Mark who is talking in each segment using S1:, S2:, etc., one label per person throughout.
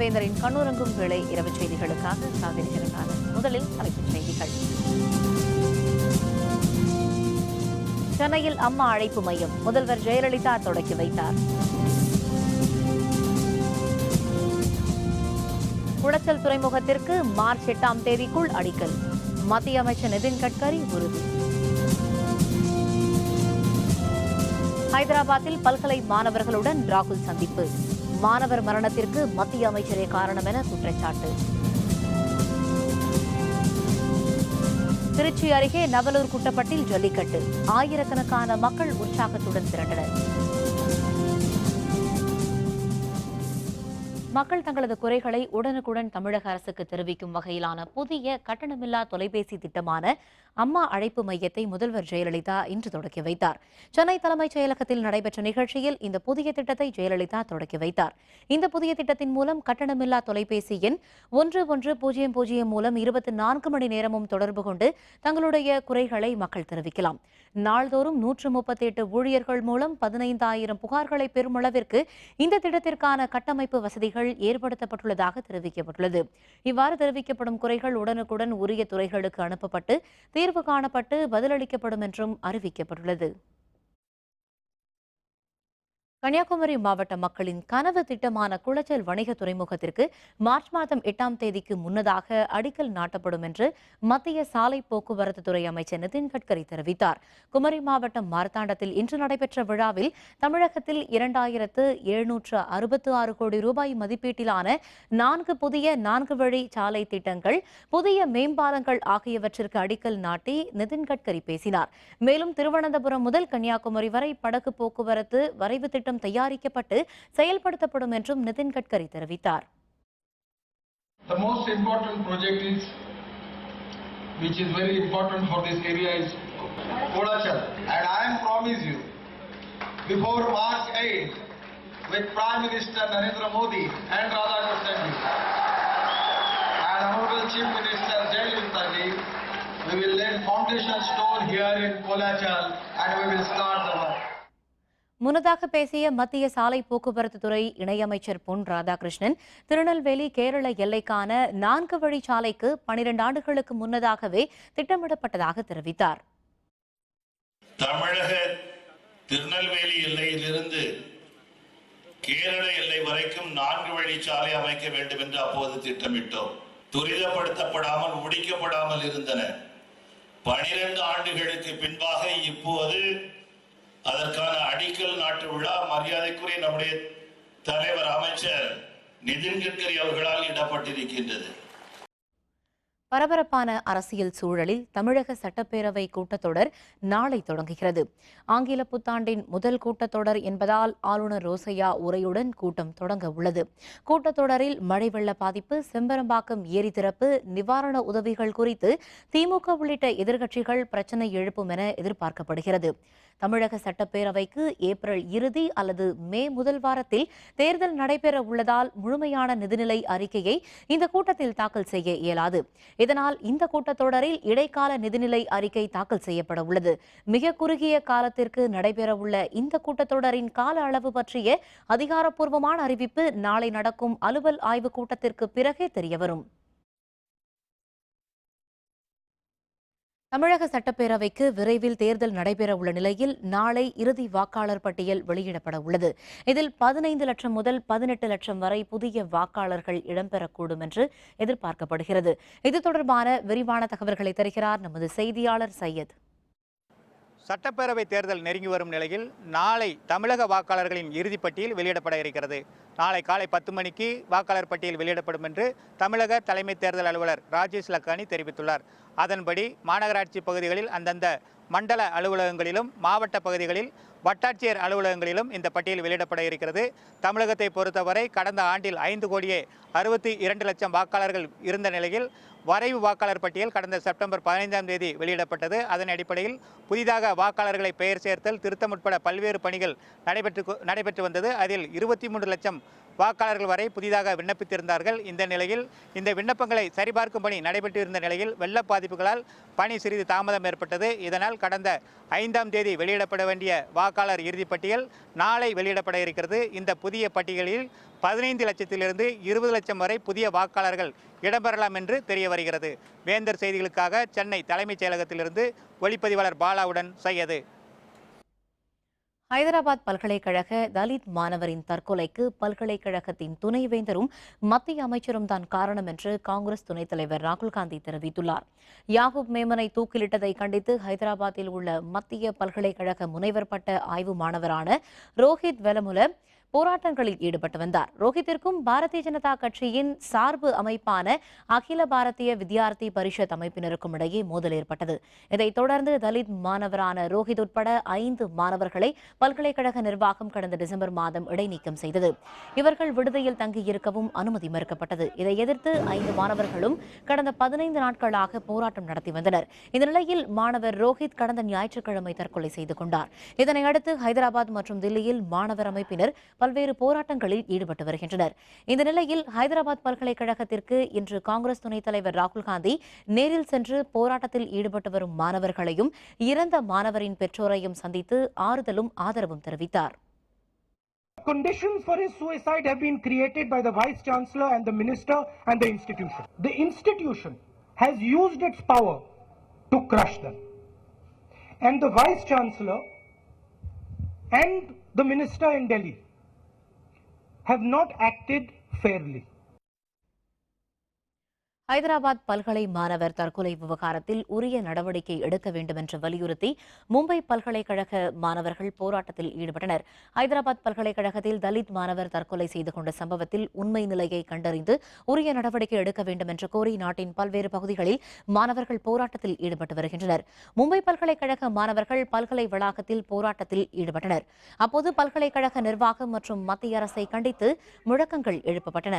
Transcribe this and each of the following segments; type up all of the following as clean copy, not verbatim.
S1: மூவேந்தரின் கண்ணுறங்கும் வேளை இரவு செய்திகளுக்காக காத்திருக்கிறார். முதலில் தலைப்புச் செய்திகள். சென்னையில் அம்மா அழைப்பு மையம் முதல்வர் ஜெயலலிதா தொடக்கி வைத்தார். குளச்சல் துறைமுகத்திற்கு மார்ச் 8ஆம் தேதிக்குள் அடிக்கல் மத்திய அமைச்சர் நிதின் கட்கரி உறுதி. ஹைதராபாத்தில் பல்கலை மாணவர்களுடன் ராகுல் சந்திப்பு. மாணவர் மரணத்திற்கு மத்திய அமைச்சரே காரணம் என குற்றச்சாட்டு. திருச்சி அருகே நவலூர் குட்டப்பட்டில் ஜல்லிக்கட்டு. ஆயிரக்கணக்கான மக்கள் உற்சாகத்துடன் திரண்டனர். மக்கள் தங்களது குறைகளை உடனுக்குடன் தமிழக அரசுக்கு தெரிவிக்கும் வகையிலான புதிய கட்டணமில்லா தொலைபேசி திட்டமான அம்மா அழைப்பு மையத்தை முதல்வர் ஜெயலலிதா இன்று தொடக்கி வைத்தார். சென்னை தலைமைச் செயலகத்தில் நடைபெற்ற நிகழ்ச்சியில் இந்த புதிய திட்டத்தை ஜெயலலிதா தொடக்கி வைத்தார். இந்த புதிய திட்டத்தின் மூலம் கட்டணமில்லா தொலைபேசி எண் 1100 மூலம் 24 மணி நேரமும் தொடர்பு கொண்டு தங்களுடைய குறைகளை மக்கள் தெரிவிக்கலாம். நாள்தோறும் 138 ஊழியர்கள் மூலம் 15,000 புகார்களை பெறும் அளவிற்கு இந்த திட்டத்திற்கான கட்டமைப்பு வசதிகள் ஏற்படுத்தப்பட்டுள்ளதாக தெரிவிக்கப்பட்டுள்ளது. இவ்வாறு தெரிவிக்கப்படும் குறைகள் உடனுக்குடன் உரிய துறைகளுக்கு அனுப்பப்பட்டு தீர்வு காணப்பட்டு பதிலளிக்கப்படும் என்றும் அறிவிக்கப்பட்டுள்ளது. கன்னியாகுமரி மாவட்ட மக்களின் கனவு திட்டமான குளச்சல் வணிக துறைமுகத்திற்கு மார்ச் மாதம் 8ஆம் தேதிக்கு முன்னதாக அடிக்கல் நாட்டப்படும் என்று மத்திய சாலை போக்குவரத்து துறை அமைச்சர் நிதின் கட்கரி தெரிவித்தார். குமரி மாவட்டம் மார்த்தாண்டத்தில் இன்று நடைபெற்ற விழாவில் தமிழகத்தில் 2766 கோடி ரூபாய் மதிப்பீட்டிலான 4 புதிய 4 வழி சாலை திட்டங்கள், புதிய மேம்பாலங்கள் ஆகியவற்றிற்கு அடிக்கல் நாட்டி நிதின் கட்கரி பேசினார். மேலும் திருவனந்தபுரம் முதல் கன்னியாகுமரி வரை படகு போக்குவரத்து வரைவு திட்டம் தயாரிக்கப்பட்டு செயல்படுத்தப்படும் என்றும் நிதின் கட்கரி தெரிவித்தார்.
S2: The most important project which is very important for this area is Kodachal, and I am promise you before March 8 with Prime Minister Narendra Modi and Radhakrishnan ji and Honorable Chief Minister Jayalalitha ji, we will lay foundation stone here in Kodachal and we will start the work.
S1: முன்னதாக பேசிய மத்திய சாலை போக்குவரத்து துறை இணையமைச்சர் பொன் ராதாகிருஷ்ணன், திருநெல்வேலி கேரள எல்லைக்கான 4 வழி சாலைக்கு 12 ஆண்டுகளுக்கு முன்னதாகவே திட்டமிடப்பட்டதாக தெரிவித்தார்.
S3: தமிழக திருநெல்வேலி எல்லையிலிருந்து கேரள எல்லை வரைக்கும் 4 வழி சாலை அமைக்க வேண்டும் என்று அப்போது திட்டமிட்டோம். துரிதப்படுத்தப்படாமல் முடிக்கப்படாமல் இருந்தன. 12 ஆண்டுகளுக்கு பின்பாக இப்போது அதற்கான அடிக்கல் நாட்டு விழா மரியாதைக்குரிய நம்முடைய தலைவர் அமைச்சர் நிதின் கட்கரி அவர்களால் இடப்பட்டிருக்கின்றது.
S1: பரபரப்பான அரசியல் சூழலில் தமிழக சட்டப்பேரவை கூட்டத்தொடர் நாளை தொடங்குகிறது. ஆங்கில புத்தாண்டின் முதல் கூட்டத்தொடர் என்பதால் ஆளுநர் ரோசையா உரையுடன் கூட்டம் தொடங்க உள்ளது. கூட்டத்தொடரில் மழை வெள்ள பாதிப்பு, செம்பரம்பாக்கம் ஏரி திறப்பு, நிவாரண உதவிகள் குறித்து திமுக உள்ளிட்ட எதிர்க்கட்சிகள் பிரச்சினை எழுப்பும் என எதிர்பார்க்கப்படுகிறது. தமிழக சட்டப்பேரவைக்கு ஏப்ரல் இறுதி அல்லது மே முதல் வாரத்தில் தேர்தல் நடைபெற உள்ளதால் முழுமையான நிதிநிலை அறிக்கையை இந்த கூட்டத்தில் தாக்கல் செய்ய இயலாது. இதனால் இந்த கூட்டத்தொடரில் இடைக்கால நிதிநிலை அறிக்கை தாக்கல் செய்யப்பட உள்ளது. மிக குறுகிய காலத்திற்கு நடைபெறவுள்ள இந்த கூட்டத்தொடரின் கால அளவு பற்றிய அதிகாரப்பூர்வமான அறிவிப்பு நாளை நடக்கும் அலுவல் ஆய்வு கூட்டத்திற்கு பிறகே தெரியவரும். தமிழக சட்டப்பேரவைக்கு விரைவில் தேர்தல் நடைபெறவுள்ள நிலையில் நாளை இறுதி வாக்காளர் பட்டியல் வெளியிடப்பட உள்ளது. இதில் 15 லட்சம் முதல் 18 லட்சம் வரை புதிய வாக்காளர்கள் இடம்பெறக்கூடும் என்று எதிர்பார்க்கப்படுகிறது. இது தொடர்பான விரிவான தகவல்களை தருகிறார் நமது செய்தியாளர் சையத்.
S4: சட்டப்பேரவை தேர்தல் நெருங்கி வரும் நிலையில் நாளை தமிழக வாக்காளர்களின் இறுதிப்பட்டியல் வெளியிடப்பட இருக்கிறது. நாளை காலை 10 மணிக்கு வாக்காளர் பட்டியல் வெளியிடப்படும் என்று தமிழக தலைமை தேர்தல் அலுவலர் ராஜேஷ் லக்கானி தெரிவித்துள்ளார். அதன்படி மாநகராட்சி பகுதிகளில் அந்தந்த மண்டல அலுவலகங்களிலும் மாவட்ட பகுதிகளில் வட்டாட்சியர் அலுவலகங்களிலும் இந்த பட்டியல் வெளியிடப்பட இருக்கிறது. தமிழகத்தை பொறுத்தவரை கடந்த ஆண்டில் 5,62 லட்சம் வாக்காளர்கள் இருந்த நிலையில் வரைவு வாக்காளர் பட்டியல் கடந்த செப்டம்பர் 15ஆம் தேதி வெளியிடப்பட்டது. அதன் அடிப்படையில் புதிதாக வாக்காளர்களை பெயர் சேர்த்தல், திருத்தம் உட்பட பல்வேறு பணிகள் நடைபெற்று வந்தது. அதில் 23 லட்சம் வாக்காளர்கள் வரை புதிதாக விண்ணப்பித்திருந்தார்கள். இந்த நிலையில் இந்த விண்ணப்பங்களை சரிபார்க்கும் பணி நடைபெற்று இருந்த நிலையில் வெள்ள பாதிப்புகளால் பணி சிறிது தாமதம் ஏற்பட்டது. இதனால் கடந்த 5ஆம் தேதி வெளியிடப்பட வேண்டிய வாக்காளர் இறுதிப்பட்டியல் நாளை வெளியிடப்பட இருக்கிறது. இந்த புதிய பட்டியலில் 15 லட்சத்திலிருந்து 20 லட்சம் வரை புதிய வாக்காளர்கள் இடம்பெறலாம் என்று தெரிய வருகிறது. வேந்தர் செய்திகளுக்காக சென்னை தலைமைச் செயலகத்திலிருந்து ஒளிப்பதிவாளர் பாலாவுடன் சையது.
S1: ஹைதராபாத் பல்கலைக்கழக தலித் மாணவரின் தற்கொலைக்கு பல்கலைக்கழகத்தின் துணைவேந்தரும் மத்திய அமைச்சரும் தான் காரணம் என்று காங்கிரஸ் துணைத் தலைவர் ராகுல் காந்தி தெரிவித்துள்ளார். யாகூப் மேமனை தூக்கிலிட்டதை கண்டித்து ஹைதராபாத்தில் உள்ள மத்திய பல்கலைக்கழக முனைவர் பட்ட ஆய்வு மாணவரான ரோஹித் வெலமுல போராட்டங்களில் ஈடுபட்டு வந்தார். ரோஹித்திற்கும் பாரதிய ஜனதா கட்சியின் சார்பு அமைப்பான அகில பாரதிய வித்யார்த்தி பரிஷத் அமைப்பினருக்கும் இடையே மோதல் ஏற்பட்டது. இதைத் தொடர்ந்து தலித் மாணவரான ரோஹித் உட்பட 5 மாணவர்களை பல்கலைக்கழக நிர்வாகம் கடந்த டிசம்பர் மாதம் இடைநீக்கம் செய்தது. இவர்கள் விடுதியில் தங்கியிருக்கவும் அனுமதி மறுக்கப்பட்டது. இதை எதிர்த்து 5 மாணவர்களும் கடந்த 15 நாட்களாக போராட்டம் நடத்தி வந்தனர். இந்த நிலையில் மாணவர் ரோஹித் கடந்த ஞாயிற்றுக்கிழமை தற்கொலை செய்து கொண்டார். இதனையடுத்து ஹைதராபாத் மற்றும் தில்லியில் மாணவர் அமைப்பினர் பல்வேறு போராட்டங்களில் ஈடுபட்டு வருகின்றனர். இந்த நிலையில் ஹைதராபாத் பல்கலைக்கழகத்திற்கு இன்று காங்கிரஸ் துணைத் தலைவர் ராகுல் காந்தி நேரில் சென்று போராட்டத்தில் ஈடுபட்டு வரும் மாணவர்களையும் இறந்த மாணவரின் பெற்றோரையும் சந்தித்து ஆறுதலும் ஆதரவும் தெரிவித்தார்.
S5: Conditions for his suicide have been created by the Vice Chancellor and the Minister and the institution. The institution has used its power to crush them. And the Vice Chancellor and the Minister in Delhi have not acted fairly.
S1: Hyderabad பல்கலை மாணவர் தற்கொலை விவகாரத்தில் உரிய நடவடிக்கை எடுக்க வேண்டும் என்று வலியுறுத்தி மும்பை பல்கலைக்கழக மாணவர்கள் போராட்டத்தில் ஈடுபட்டனர். ஹைதராபாத் பல்கலைக்கழகத்தில் தலித் மாணவர் தற்கொலை செய்து கொண்ட சம்பவத்தில் உண்மை நிலையை கண்டறிந்து உரிய நடவடிக்கை எடுக்க வேண்டும் என்று கோரி நாட்டின் பல்வேறு பகுதிகளில் மாணவர்கள் போராட்டத்தில் ஈடுபட்டு வருகின்றனர். மும்பை பல்கலைக்கழக மாணவர்கள் பல்கலை வளாகத்தில் போராட்டத்தில் ஈடுபட்டனர். அப்போது பல்கலைக்கழக நிர்வாகம் மற்றும் மத்திய அரசை கண்டித்து முழக்கங்கள் எழுப்பப்பட்டன.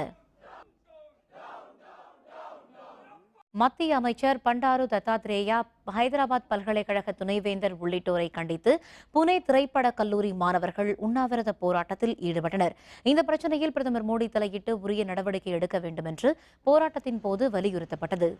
S1: மத்திய அமைச்சர் பண்டாரு தத்தாத்ரேயா, ஹைதராபாத் பல்கலைக்கழக துணைவேந்தர் உள்ளிட்டோரை கண்டித்து புனே திரைப்படக் கல்லூரி மாணவர்கள் உண்ணாவிரத போராட்டத்தில் ஈடுபட்டனர். இந்த பிரச்சினையில் பிரதமர் மோடி தலையிட்டு உரிய நடவடிக்கை எடுக்க வேண்டும் என்று போராட்டத்தின் போது வலியுறுத்தப்பட்டது.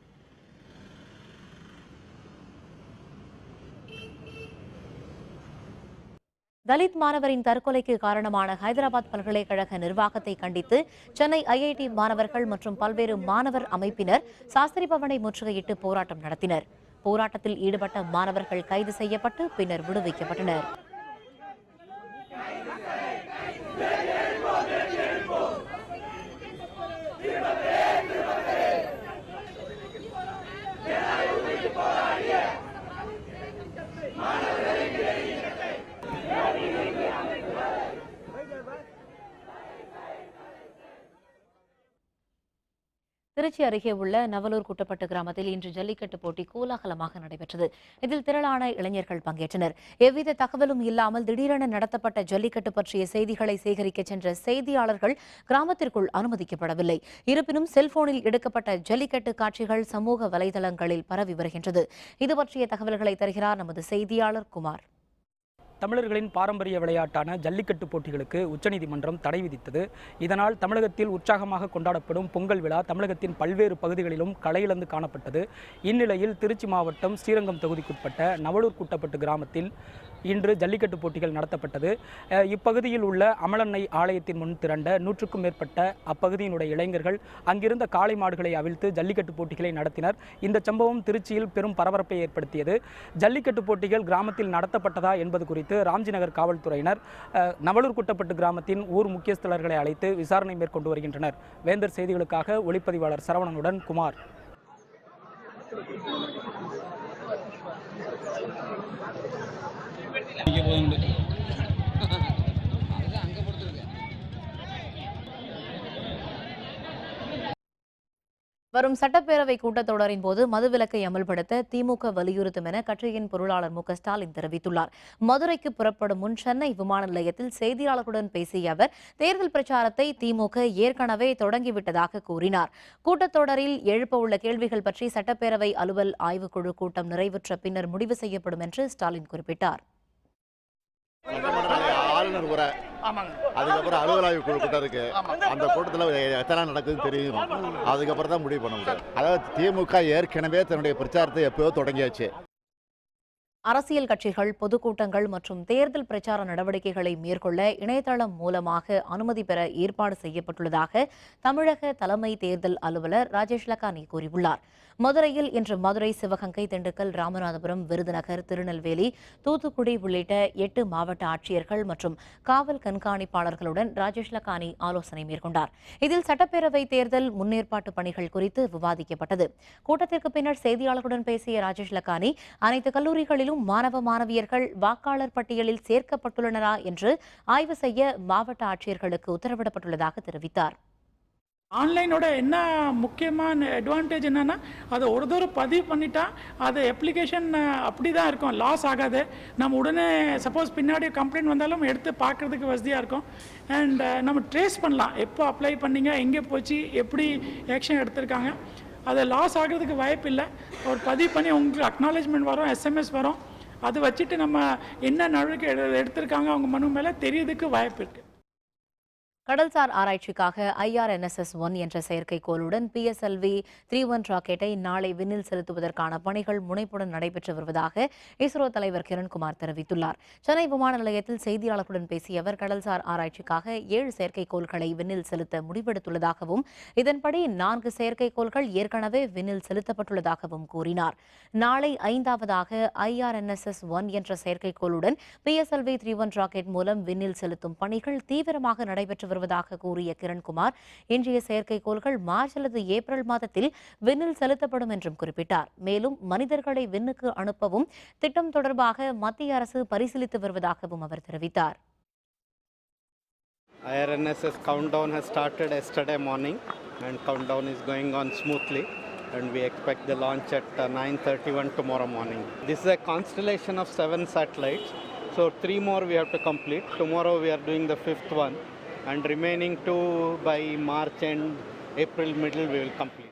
S1: தலித் மாணவரின் தற்கொலைக்கு காரணமான ஹைதராபாத் பல்கலைக்கழக நிர்வாகத்தை கண்டித்து சென்னை ஐஐடி மாணவர்கள் மற்றும் பல்வேறு மாணவர் அமைப்பினர் சாஸ்திரி பவனை முற்றுகையிட்டு போராட்டம் நடத்தினர். போராட்டத்தில் ஈடுபட்ட மாணவர்கள் கைது செய்யப்பட்டு பின்னர் விடுவிக்கப்பட்டனர். திருச்சி அருகே உள்ள நவலூர் குட்டப்பட்டு கிராமத்தில் இன்று ஜல்லிக்கட்டு போட்டி கோலாகலமாக நடைபெற்றது. இதில் திரளான இளைஞர்கள் பங்கேற்றனர். எவ்வித தகவலும் இல்லாமல் திடீரென நடத்தப்பட்ட ஜல்லிக்கட்டு பற்றிய செய்திகளை சேகரிக்க சென்ற செய்தியாளர்கள் கிராமத்திற்குள் அனுமதிக்கப்படவில்லை. இருப்பினும் செல்போனில் எடுக்கப்பட்ட ஜல்லிக்கட்டு காட்சிகள் சமூக வலைதளங்களில் பரவி வருகின்றது. இது பற்றிய தகவல்களை தருகிறார் நமது செய்தியாளர் குமார்.
S6: தமிழர்களின் பாரம்பரிய விளையாட்டான ஜல்லிக்கட்டு போட்டிகளுக்கு உச்சநீதிமன்றம் தடை விதித்தது. இதனால் தமிழகத்தில் உற்சாகமாக கொண்டாடப்படும் பொங்கல் விழா தமிழகத்தின் பல்வேறு பகுதிகளிலும் களையிழந்து காணப்பட்டது. இந்நிலையில் திருச்சி மாவட்டம் ஸ்ரீரங்கம் தொகுதிக்குட்பட்ட நவலூர் குட்டப்பட்டு கிராமத்தில் இன்று ஜல்லிக்கட்டு போட்டிகள் நடத்தப்பட்டது. இப்பகுதியில் உள்ள அமலன்னை ஆலயத்தின் முன் திரண்ட 100க்கும் மேற்பட்ட அப்பகுதியினுடைய இளைஞர்கள் அங்கிருந்த காளை மாடுகளை அவிழ்த்து ஜல்லிக்கட்டு போட்டிகளை நடத்தினர். இந்த சம்பவம் திருச்சியில் பெரும் பரபரப்பை ஏற்படுத்தியது. ஜல்லிக்கட்டு போட்டிகள் கிராமத்தில் நடத்தப்பட்டதா என்பது குறித்து ராம்ஜிநகர் காவல்துறையினர் நவலூர் குட்டப்பட்டு கிராமத்தின் ஊர் முக்கியஸ்தலர்களை அழைத்து விசாரணை மேற்கொண்டு வருகின்றனர். வேந்தர் செய்திகளுக்காக ஒளிப்பதிவாளர் சரவணனுடன் குமார்.
S1: வரும் சட்டப்பேரவை கூட்டத்தொடரின் போது மதுவிலக்கை அமல்படுத்த திமுக வலியுறுத்தும் என கட்சியின் பொருளாளர் மு.க. ஸ்டாலின் தெரிவித்துள்ளார். மதுரைக்கு புறப்படும் முன் சென்னை விமான நிலையத்தில் செய்தியாளர்களுடன் பேசிய அவர் தேர்தல் பிரச்சாரத்தை திமுக ஏற்கனவே தொடங்கிவிட்டதாக கூறினார். கூட்டத்தொடரில் எழுப்ப உள்ள கேள்விகள் பற்றி சட்டப்பேரவை அலுவல் ஆய்வுக்குழு கூட்டம் நிறைவுற்ற பின்னர் முடிவு செய்யப்படும் என்று ஸ்டாலின் குறிப்பிட்டார்.
S7: ஆளுநர் உரை, அதுக்கப்புறம் அலுவல் ஆய்வு குழு கூட்டம் இருக்கு. அந்த கூட்டத்தில் எத்தனை நடக்குதுன்னு தெரியும். அதுக்கப்புறம் தான் முடிவு பண்ண முடியும். அதாவது திமுக ஏற்கனவே தன்னுடைய பிரச்சாரத்தை எப்பயோ தொடங்கியாச்சு.
S1: அரசியல் கட்சிகள் பொதுக்கூட்டங்கள் மற்றும் தேர்தல் பிரச்சார நடவடிக்கைகளை மேற்கொள்ள இணையதளம் மூலமாக அனுமதி பெற ஏற்பாடு செய்யப்பட்டுள்ளதாக தமிழக தலைமை தேர்தல் அலுவலர் ராஜேஷ் லக்கானி கூறியுள்ளார். மதுரையில் இன்று மதுரை, சிவகங்கை, திண்டுக்கல், ராமநாதபுரம், விருதுநகர், திருநெல்வேலி, தூத்துக்குடி உள்ளிட்ட 8 மாவட்ட ஆட்சியர்கள் மற்றும் காவல் கண்காணிப்பாளர்களுடன் ராஜேஷ் லக்கானி ஆலோசனை மேற்கொண்டார். இதில் சட்டப்பேரவை தேர்தல் முன்னேற்பாட்டு பணிகள் குறித்து விவாதிக்கப்பட்டது. கூட்டத்திற்கு பின்னர் செய்தியாளர்களுடன் பேசிய ராஜேஷ் லக்கானி, அனைத்து கல்லூரிகளிலும் மாணவ மாணவியர்கள் வாக்காளர் பட்டியலில் சேர்க்கப்பட்டுள்ளனரா என்று ஆய்வு செய்ய மாவட்ட ஆட்சியர்களுக்கு உத்தரவிடப்பட்டுள்ளதாக தெரிவித்தார்.
S8: ஆன்லைனோட என்ன முக்கியமான அட்வான்டேஜ் என்னன்னா, அதை ஒரு தடவை பதிவு பண்ணிட்டா அது அப்ளிகேஷன் அப்படி தான் இருக்கும், லாஸ் ஆகாது. நம்ம உடனே சப்போஸ் பின்னாடி கம்ப்ளைண்ட் வந்தாலும் எடுத்து பார்க்குறதுக்கு வசதியாக இருக்கும். அண்ட் நம்ம ட்ரேஸ் பண்ணலாம், எப்போ அப்ளை பண்ணீங்க, எங்கே போச்சு, எப்படி ஆக்ஷன் எடுத்திருக்காங்க. அது லாஸ் ஆகிறதுக்கு வாய்ப்பு இல்லை. ஒரு பதிவு பண்ணி உங்களுக்கு அக்னாலேஜ்மெண்ட் வரும், SMS வரும். அதை வச்சுட்டு நம்ம என்ன நடவடிக்கை எடுத்திருக்காங்க அவங்க மனு மேலே தெரியறதுக்கு வாய்ப்பு இருக்குது.
S1: கடல்சார் ஆராய்ச்சிக்காக IRNSS-1 என்ற செயற்கைக்கோளுடன் PSLV 31 ராக்கெட்டை நாளை விண்ணில் செலுத்துவதற்கான பணிகள் முனைப்புடன் நடைபெற்று வருவதாக இஸ்ரோ தலைவர் கிரண்குமார் தெரிவித்துள்ளார். சென்னை விமான நிலையத்தில் செய்தியாளர்களுடன் பேசிய அவர், கடல்சார் ஆராய்ச்சிக்காக 7 செயற்கைக்கோள்களை விண்ணில் செலுத்த முடிவெடுத்துள்ளதாகவும், இதன்படி 4 செயற்கைக்கோள்கள் ஏற்கனவே விண்ணில் செலுத்தப்பட்டுள்ளதாகவும் கூறினார். நாளை 5வதாக IRNSS-1 என்ற செயற்கைக்கோளுடன் PSLV 31 ராக்கெட் மூலம் விண்ணில் செலுத்தும் பணிகள் தீவிரமாக நடைபெற்று வருவதாக கூறிய கிரண்குமார், இன்றைய செயற்கைக்கோள்கள் மார்ச் அல்லது ஏப்ரல் மாதத்தில் விண்ணில் செலுத்தப்படும் என்றும் குறிப்பிட்டார். மேலும் மனிதர்களை விண்ணுக்கு அனுப்பவும் திட்டம் தொடர்பாக மத்திய அரசு பரிசீலித்து வருவதாகவும் அவர் தெரிவித்தார்.
S9: IRNSS countdown has started yesterday morning and countdown is going on smoothly and we expect the launch at 9:31 tomorrow morning. This is a constellation of 7 satellites, so 3 more we have to complete. Tomorrow we are doing the 5th one. And remaining 2 by March and April middle we will complete.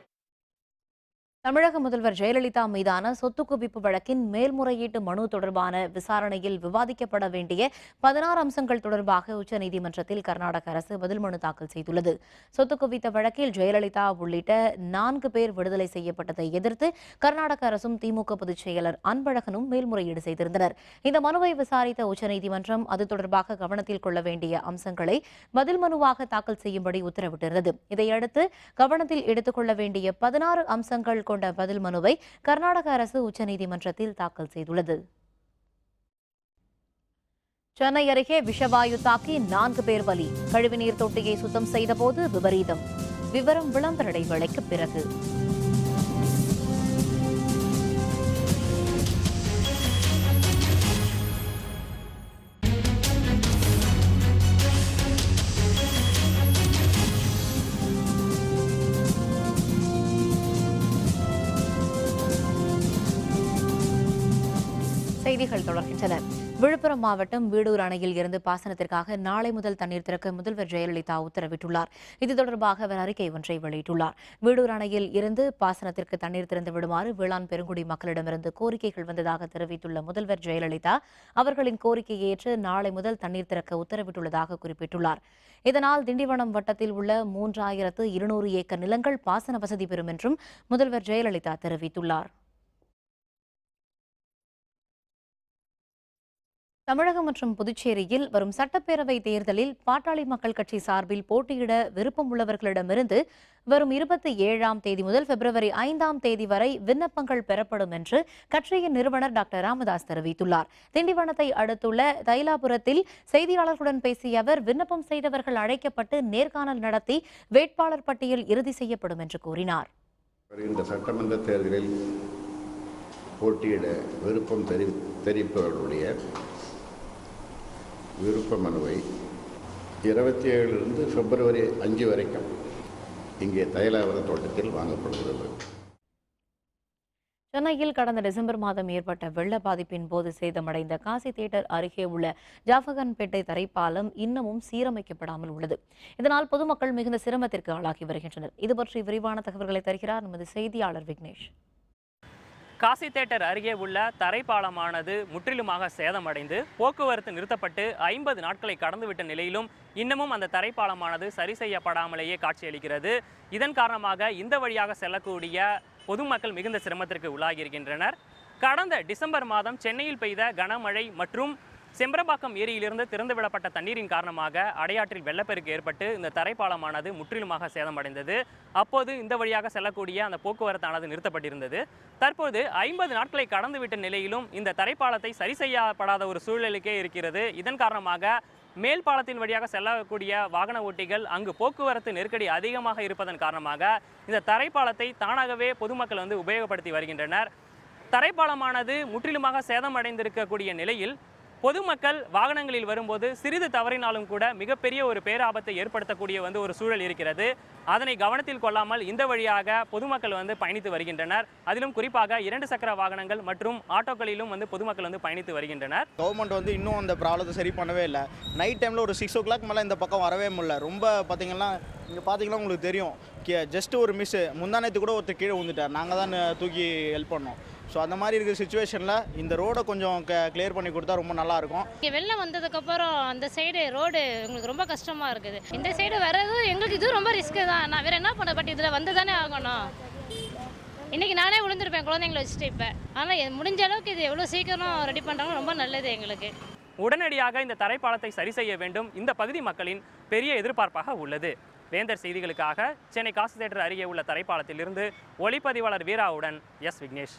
S1: தமிழக முதல்வர் ஜெயலலிதா மீதான சொத்து குவிப்பு வழக்கின் மேல்முறையீட்டு மனு தொடர்பான விசாரணையில் விவாதிக்கப்பட வேண்டிய 16 அம்சங்கள் தொடர்பாக உச்சநீதிமன்றத்தில் கர்நாடக அரசு பதில் மனு தாக்கல் செய்துள்ளது. சொத்து குவித்த வழக்கில் ஜெயலலிதா உள்ளிட்ட 4 பேர் விடுதலை செய்யப்பட்டதை எதிர்த்து கர்நாடக அரசும் திமுக பொதுச் செயலர் அன்பழகனும் மேல்முறையீடு செய்திருந்தனர். இந்த மனுவை விசாரித்த உச்சநீதிமன்றம் அது தொடர்பாக கவனத்தில் கொள்ள வேண்டிய அம்சங்களை பதில் மனுவாக தாக்கல் செய்யும்படி உத்தரவிட்டிருந்தது. இதையடுத்து கவனத்தில் எடுத்துக்கொள்ள வேண்டிய 16 அம்சங்கள் கொண்ட பதில் மனுவை கர்நாடக அரசு உச்சநீதிமன்றத்தில் தாக்கல் செய்துள்ளது. சென்னை அருகே விஷவாயு தாக்கி 4 பேர் பலி. கழிவுநீர் தொட்டியை சுத்தம் செய்தபோது விபரீதம். விவரம் விளம்பர இடைவேளைக்கு பிறகு. செய்திகள் தொடர்கின்றன. விழுப்புரம் மாவட்டம் வீடூர் அணையில் இருந்து பாசனத்திற்காக நாளை முதல் தண்ணீர் திறக்க முதல்வர் ஜெயலலிதா உத்தரவிட்டுள்ளார். இது தொடர்பாக அவர் அறிக்கை ஒன்றை வெளியிட்டுள்ளார். வீடூர் அணையில் இருந்து பாசனத்திற்கு தண்ணீர் திறந்து விடுமாறு வேளாண் பெருங்குடி மக்களிடமிருந்து கோரிக்கைகள் வந்ததாக தெரிவித்துள்ள முதல்வர் ஜெயலலிதா, அவர்களின் கோரிக்கையை ஏற்று நாளை முதல் தண்ணீர் திறக்க உத்தரவிட்டுள்ளதாக குறிப்பிட்டுள்ளார். இதனால் திண்டிவனம் வட்டத்தில் உள்ள 3200 ஏக்கர் நிலங்கள் பாசன வசதி பெறும் என்றும் முதல்வர் ஜெயலலிதா தெரிவித்துள்ளார். தமிழகம் மற்றும் புதுச்சேரியில் வரும் சட்டப்பேரவை தேர்தலில் பாட்டாளி மக்கள் கட்சி சார்பில் போட்டியிட விருப்பம் உள்ளவர்களிடமிருந்து வரும் 27ஆம் தேதி முதல் பிப்ரவரி 5ஆம் தேதி வரை விண்ணப்பங்கள் பெறப்படும் என்று கட்சியின் நிறுவனர் டாக்டர் ராமதாஸ் தெரிவித்துள்ளார். திண்டிவனத்தை அடுத்துள்ள தைலாபுரத்தில் செய்தியாளர்களுடன் பேசிய அவர், விண்ணப்பம் செய்தவர்கள் அழைக்கப்பட்டு நேர்காணல் நடத்தி வேட்பாளர் பட்டியல் இறுதி செய்யப்படும் என்று கூறினார்.
S10: இந்த சட்டமன்ற தேர்தலில் போட்டியிட விருப்பம் தெரிவிப்பவர்களுடைய விருப்ப மனுவை 27 பிப்ரவரி 5 வரைக்கும் இங்கே தைலாபுரம் தோட்டத்தில் வாங்கப்படுகிறது.
S1: சென்னையில் கடந்த டிசம்பர் மாதம் ஏற்பட்ட வெள்ள பாதிப்பின் போது சேதமடைந்த காசி தியேட்டர் அருகே உள்ள ஜாஃபகன்பேட்டை தரைப்பாலம் இன்னமும் சீரமைக்கப்படாமல் உள்ளது. இதனால் பொதுமக்கள் மிகுந்த சிரமத்திற்கு ஆளாகி வருகின்றனர். இதுபற்றி விரிவான தகவல்களை தருகிறார் நமது செய்தியாளர் விக்னேஷ்.
S11: காசி தியேட்டர் அருகே உள்ள தரைப்பாலமானது முற்றிலுமாக சேதமடைந்து போக்குவரத்து நிறுத்தப்பட்டு 50 நாட்களை கடந்துவிட்ட நிலையிலும் இன்னமும் அந்த தரைப்பாலமானது சரி செய்யப்படாமலேயே காட்சியளிக்கிறது. இதன் காரணமாக இந்த வழியாக செல்லக்கூடிய பொதுமக்கள் மிகுந்த சிரமத்திற்கு உள்ளாகி இருக்கின்றனர். கடந்த டிசம்பர் மாதம் சென்னையில் பெய்த கனமழை மற்றும் செம்பரம்பாக்கம் ஏரியிலிருந்து திறந்துவிடப்பட்ட தண்ணீரின் காரணமாக அடையாற்றில் வெள்ளப்பெருக்கு ஏற்பட்டு இந்த தரைப்பாலமானது முற்றிலுமாக சேதமடைந்தது. அப்போது இந்த வழியாக செல்லக்கூடிய அந்த போக்குவரத்தானது நிறுத்தப்பட்டிருந்தது. தற்போது 50 நாட்களை கடந்துவிட்ட நிலையிலும் இந்த தரைப்பாலத்தை சரி செய்யப்படாத ஒரு சூழ்நிலைக்கே இருக்கிறது. இதன் காரணமாக மேல் பாலத்தின் வழியாக செல்லக்கூடிய வாகன ஓட்டிகள் அங்கு போக்குவரத்து நெருக்கடி அதிகமாக இருப்பதன் காரணமாக இந்த தரைப்பாலத்தை தானாகவே பொதுமக்கள் உபயோகப்படுத்தி வருகின்றனர். தரைப்பாலமானது முற்றிலுமாக சேதமடைந்திருக்கக்கூடிய நிலையில் பொதுமக்கள் வாகனங்களில் வரும்போது சிறிது தவறினாலும் கூட மிகப்பெரிய ஒரு பேராபத்தை ஏற்படுத்தக்கூடிய ஒரு சூழல் இருக்கிறது. அதனை கவனத்தில் கொள்ளாமல் இந்த வழியாக பொதுமக்கள் பயணித்து வருகின்றனர். அதிலும் குறிப்பாக 2 சக்கர வாகனங்கள் மற்றும் ஆட்டோக்களிலும் பொதுமக்கள் பயணித்து வருகின்றனர்.
S12: கவர்மெண்ட் இன்னும் அந்த ப்ராப்ளத்தை சரி பண்ணவே இல்லை. நைட் டைமில் ஒரு 6 o'clock மேலே இந்த பக்கம் வரவே முடியல. ரொம்ப பார்த்தீங்கன்னா இங்கே பார்த்தீங்கன்னா உங்களுக்கு தெரியும், ஜஸ்ட் ஒரு மிஸ்ஸு முந்தானத்து கூட ஒருத்தர் கீழே விழுந்துட்டார். நாங்கள் தான் தூக்கி ஹெல்ப் பண்ணோம். ஸோ அந்த மாதிரி இருக்கிற சுச்சுவேஷனில் இந்த ரோடை கொஞ்சம் கிளியர் பண்ணி கொடுத்தா ரொம்ப நல்லாயிருக்கும்.
S13: இங்கே வெள்ளம் வந்ததுக்கப்புறம் அந்த சைடு ரோடு எங்களுக்கு ரொம்ப கஷ்டமாக இருக்குது. இந்த சைடு வர்றது எங்களுக்கு இது ரொம்ப ரிஸ்க்கு தான். நான் வேறு என்ன பண்ண, பட் இதில் வந்து தானே ஆகணும். இன்றைக்கி நானே விழுந்திருப்பேன் குழந்தைங்களை வச்சுட்டு. இப்போ ஆனால் முடிஞ்ச அளவுக்கு இது எவ்வளோ சீக்கிரம் ரெடி பண்ணுறாங்க ரொம்ப நல்லது எங்களுக்கு.
S11: உடனடியாக இந்த தரைப்பாலத்தை சரி செய்ய வேண்டும் இந்த பகுதி மக்களின் பெரிய எதிர்பார்ப்பாக உள்ளது. வேந்தர் செய்திகளுக்காக சென்னை காசி தியேட்டர் அருகே உள்ள தரைப்பாலத்திலிருந்து ஒளிப்பதிவாளர் வீராவுடன் எஸ் விக்னேஷ்.